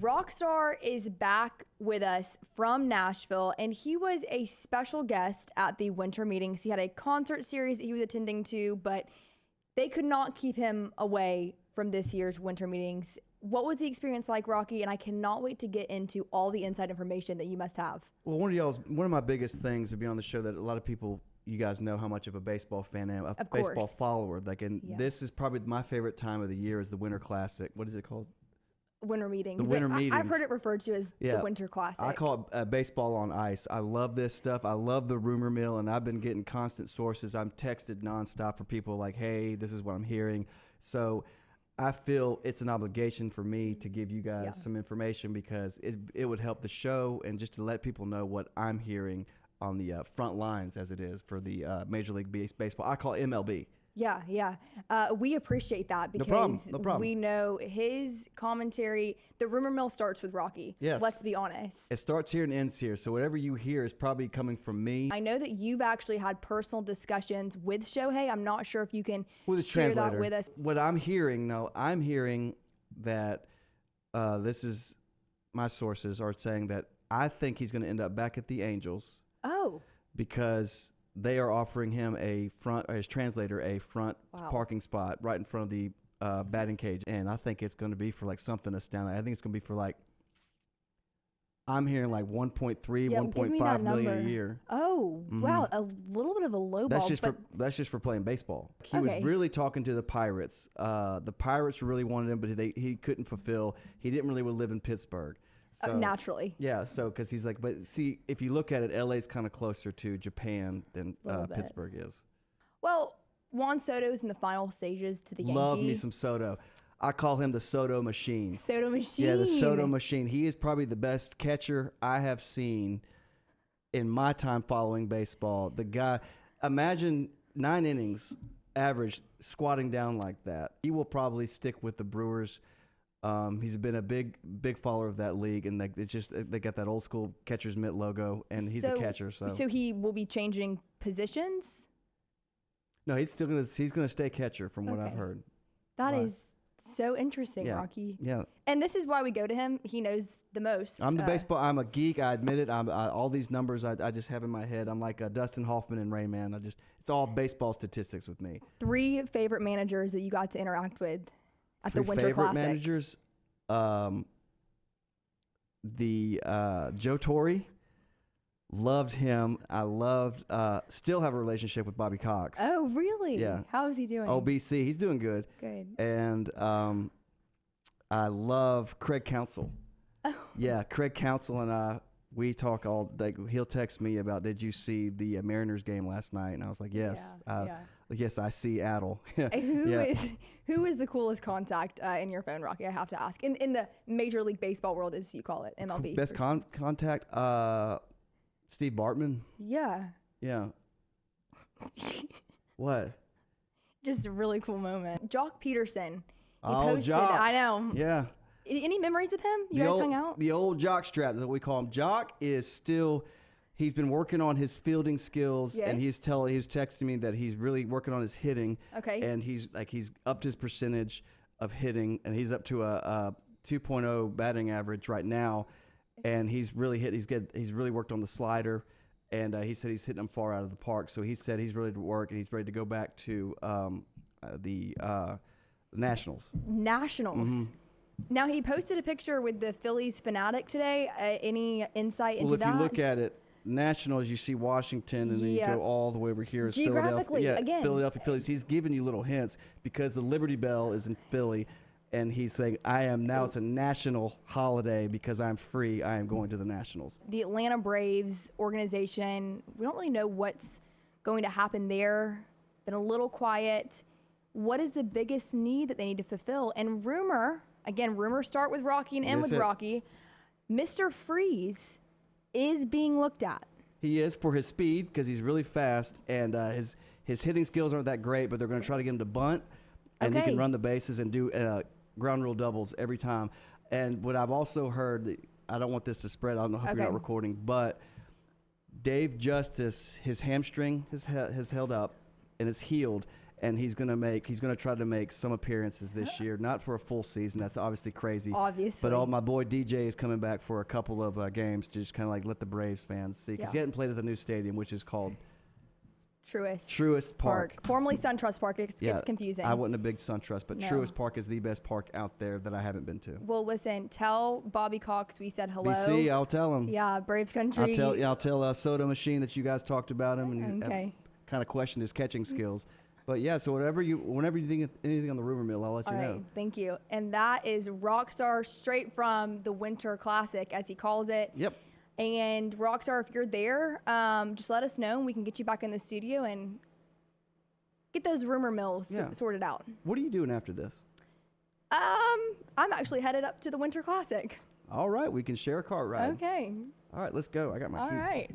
Rockstar is back with us from Nashville, and he was a special guest at the winter meetings. He had a concert series that he was attending to, but they could not keep him away from this year's winter meetings. What was the experience like, Rocky? And I cannot wait to get into all the inside information that you must have. Well, one of my biggest things to be on the show that a lot of people, you guys know how much of a baseball fan I am, a baseball follower. This is probably my favorite time of the year is the Winter Classic. What is it called? Winter meetings. The winter meetings. I've heard it referred to as the Winter Classic. I call it baseball on ice. I love this stuff. I love the rumor mill, and I've been getting constant sources. I'm texted nonstop from people like, hey, this is what I'm hearing. So I feel it's an obligation for me to give you guys some information because it would help the show and just to let people know what I'm hearing on the front lines as it is for the Major League Baseball. I call it MLB. Yeah. We appreciate that because no problem. We know his commentary. The rumor mill starts with Rocky. Yes. Let's be honest. It starts here and ends here. So whatever you hear is probably coming from me. I know that you've actually had personal discussions with Shohei. I'm not sure if you can share that with us. What I'm hearing, I'm hearing that this is my sources are saying that I think he's going to end up back at the Angels. Oh. Because they are offering him his translator, a front parking spot right in front of the batting cage. And I think it's going to be for like something astounding. I think it's going to be for like, I'm hearing like 1.3, 1.5 million a year. Oh, wow. A little bit of a low ball. That's just for playing baseball. He was really talking to the Pirates. The Pirates really wanted him, but he couldn't fulfill. He didn't really live in Pittsburgh. So, naturally. Yeah, so because he's like, but see, if you look at it, LA's kind of closer to Japan than Pittsburgh is. Well, Juan Soto's in the final stages to the Yankees. Love me some Soto. I call him the Soto machine. Soto machine. Yeah, the Soto machine. He is probably the best catcher I have seen in my time following baseball. The guy, imagine 9 innings average squatting down like that. He will probably stick with the Brewers. He's been a big follower of that league, and they got that old school catcher's mitt logo, and he's a catcher. So he will be changing positions. No, he's gonna stay catcher from what I've heard. That is so interesting, Rocky. Yeah, and this is why we go to him. He knows the most. I'm the baseball. I'm a geek. I admit it. All these numbers I just have in my head. I'm like Dustin Hoffman and Rain Man. It's all baseball statistics with me. 3 favorite managers that you got to interact with at the Winter Classic. Favorite managers, Joe Torre, loved him. I still have a relationship with Bobby Cox. Oh, really? Yeah. How is he doing? OBC, he's doing good. Good. And I love Craig Counsell. Oh. Yeah, Craig Counsell and I, we talk he'll text me about, did you see the Mariners game last night? And I was like, yes. Yes, I see Adel. Who is the coolest contact in your phone, Rocky? I have to ask. In the Major League Baseball world, as you call it, MLB. Best contact, Steve Bartman. Yeah. Yeah. What? Just a really cool moment. Jock Peterson. He posted, Jock. I know. Yeah. Any memories with him? You guys hung out? The old Jock strap is what we call him. Jock is still. He's been working on his fielding skills, and he was texting me that he's really working on his hitting. Okay. And he's upped his percentage of hitting, and he's up to a 2.0 batting average right now, and he's really worked on the slider, and he said he's hitting them far out of the park. So he said he's ready to work, and he's ready to go back to the Nationals. Nationals. Mm-hmm. Now he posted a picture with the Phillies fanatic today. Any insight into that? Well, if you look at it. Nationals, you see Washington, and then you go all the way over here. It's Philadelphia. Again. Philadelphia Phillies. He's giving you little hints because the Liberty Bell is in Philly, and he's saying, it's a national holiday because I'm free. I am going to the Nationals. The Atlanta Braves organization, we don't really know what's going to happen there. Been a little quiet. What is the biggest need that they need to fulfill? And rumors start with Rocky and end with Rocky. Mr. Freeze is being looked at. He is for his speed because he's really fast, and his hitting skills aren't that great, but they're going to try to get him to bunt, and he can run the bases and do ground rule doubles every time. And what I've also heard, I don't want this to spread, I don't know if you're not recording, but Dave Justice, his hamstring has held up and it's healed, and he's gonna try to make some appearances this year, not for a full season. That's obviously crazy. Obviously. But my boy DJ is coming back for a couple of games to just kind of like let the Braves fans see, because he hadn't played at the new stadium, which is called Truist Park. Formerly SunTrust Park. It gets confusing. I wasn't a big SunTrust, but Truist Park is the best park out there that I haven't been to. Well, listen, tell Bobby Cox we said hello. BC, I'll tell him. Yeah, Braves country. I'll tell Soda Machine that you guys talked about him and kind of questioned his catching skills. But yeah, so whenever you think of anything on the rumor mill, I'll let you know. All right, thank you. And that is Rockstar straight from the Winter Classic, as he calls it. Yep. And Rockstar, if you're there, just let us know and we can get you back in the studio and get those rumor mills sorted out. What are you doing after this? I'm actually headed up to the Winter Classic. All right, we can share a car ride. Okay. All right, let's go. I got my key. All right.